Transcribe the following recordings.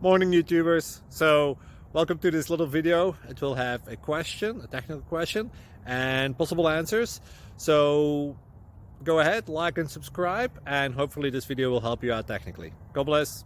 Morning YouTubers. So welcome to this little video. It will have a question, a technical question, and possible answers. So go ahead, like and subscribe, and hopefully this video will help you out technically. God bless.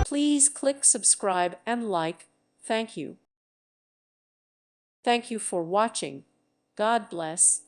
Please click subscribe and like. Thank you. Thank you for watching. God bless.